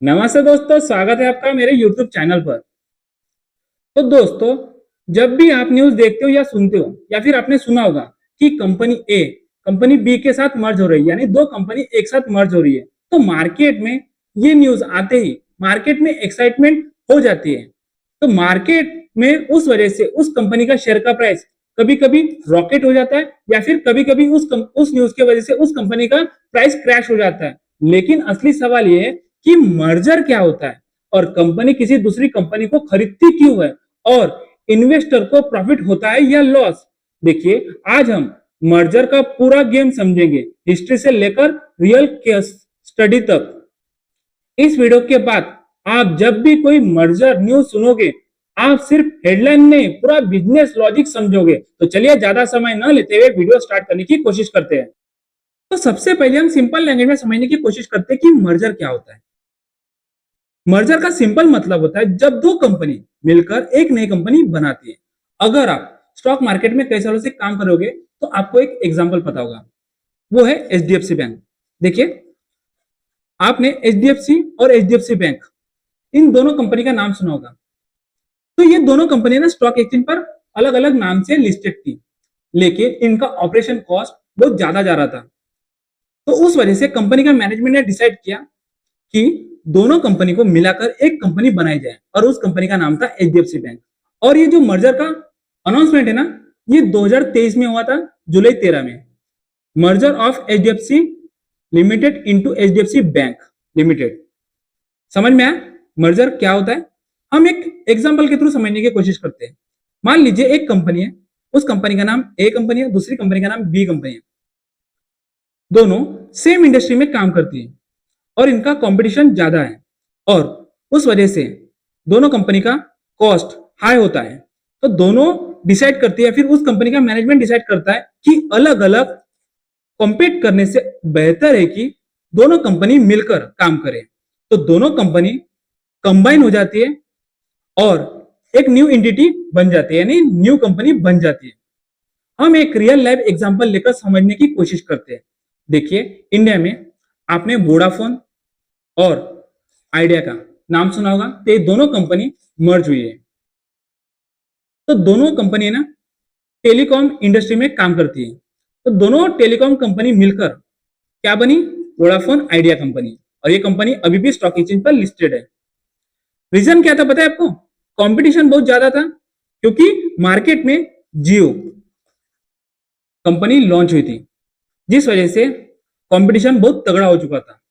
नमस्ते दोस्तों, स्वागत है आपका मेरे YouTube चैनल पर। तो दोस्तों, जब भी आप न्यूज़ देखते हो या सुनते हो या फिर आपने सुना होगा कि कंपनी ए कंपनी बी के साथ मर्ज हो रही है, यानी दो कंपनी एक साथ मर्ज हो रही है, तो मार्केट में ये न्यूज़ आते ही मार्केट में एक्साइटमेंट हो जाती है। तो मार्केट में उस वजह से उस कंपनी का शेयर का प्राइस कभी-कभी रॉकेट हो जाता है या फिर कभी-कभी उस न्यूज़ की वजह से उस कंपनी का प्राइस क्रैश हो जाता है। लेकिन असली सवाल ये है कि मर्जर क्या होता है और कंपनी किसी दूसरी कंपनी को खरीदती क्यों है और इन्वेस्टर को प्रॉफिट होता है या लॉस। देखिए, आज हम मर्जर का पूरा गेम समझेंगे, हिस्ट्री से लेकर रियल केस स्टडी तक। इस वीडियो के बाद आप जब भी कोई मर्जर न्यूज सुनोगे, आप सिर्फ हेडलाइन नहीं पूरा बिजनेस लॉजिक समझोगे। तो चलिए ज्यादा समय न लेते हुए वीडियो स्टार्ट करने की कोशिश करते हैं। तो सबसे पहले हम सिंपल लैंग्वेज में समझने की कोशिश करते हैं कि मर्जर क्या होता है। मर्जर का सिंपल मतलब होता है जब दो कंपनी मिलकर एक नई कंपनी बनाती है। अगर आप स्टॉक मार्केट में कई सालों से काम करोगे तो आपको एक एग्जांपल पता होगा, वो है एचडीएफसी बैंक। देखिए, आपने एचडीएफसी और एचडीएफसी बैंक इन दोनों कंपनी का नाम सुना होगा। तो ये दोनों कंपनी ना स्टॉक एक्सचेंज पर अलग अलग नाम से लिस्टेड थी, लेकिन इनका ऑपरेशन कॉस्ट बहुत ज्यादा जा रहा था। तो उस वजह से कंपनी का मैनेजमेंट ने डिसाइड किया कि दोनों कंपनी को मिलाकर एक कंपनी बनाई जाए और उस कंपनी का नाम था एचडीएफसी बैंक। और ये जो मर्जर का अनाउंसमेंट है ना, ये 2023 में हुआ था, जुलाई 13 में। Merger of HDFC limited into HDFC bank limited. समझ में आया मर्जर क्या होता है? हम एक एग्जांपल के थ्रू समझने की कोशिश करते हैं। मान लीजिए एक कंपनी है, उस कंपनी का नाम ए कंपनी है, दूसरी कंपनी का नाम बी कंपनी है। दोनों सेम इंडस्ट्री में काम करती है और इनका कंपटीशन ज्यादा है और उस वजह से दोनों कंपनी का कॉस्ट हाई होता है। तो दोनों डिसाइड करती है, फिर उस कंपनी का मैनेजमेंट डिसाइड करता है कि अलग अलग कॉम्पीट करने से बेहतर है कि दोनों कंपनी मिलकर काम करें। तो दोनों कंपनी कंबाइन हो जाती है और एक न्यू एंटिटी बन जाती है, यानी न्यू कंपनी बन जाती है। हम एक रियल लाइफ एग्जांपल लेकर समझने की कोशिश करते हैं। देखिए, इंडिया में आपने वोडाफोन और आइडिया का नाम सुना होगा। तो ये दोनों कंपनी मर्ज हुई है। तो दोनों कंपनी ना टेलीकॉम इंडस्ट्री में काम करती है। तो दोनों टेलीकॉम कंपनी मिलकर क्या बनी? Vodafone idea company. और ये कंपनी अभी भी स्टॉक एक्सचेंज पर लिस्टेड है। रीजन क्या था पता है आपको? कंपटीशन बहुत ज्यादा था, क्योंकि मार्केट में जियो कंपनी लॉन्च हुई थी, जिस वजह से कंपटीशन बहुत तगड़ा हो चुका था।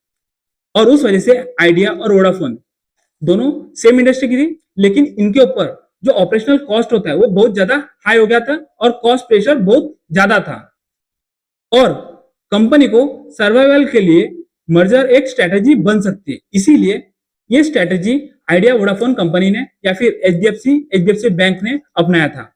और उस वजह से आइडिया और वोडाफोन दोनों सेम इंडस्ट्री की थी, लेकिन इनके ऊपर जो ऑपरेशनल कॉस्ट होता है वो बहुत ज्यादा हाई हो गया था और कॉस्ट प्रेशर बहुत ज्यादा था। और कंपनी को सर्वाइवल के लिए मर्जर एक स्ट्रेटेजी बन सकती है। इसीलिए ये स्ट्रेटेजी आइडिया वोडाफोन कंपनी ने या फिर एचडीएफसी बैंक ने अपनाया था।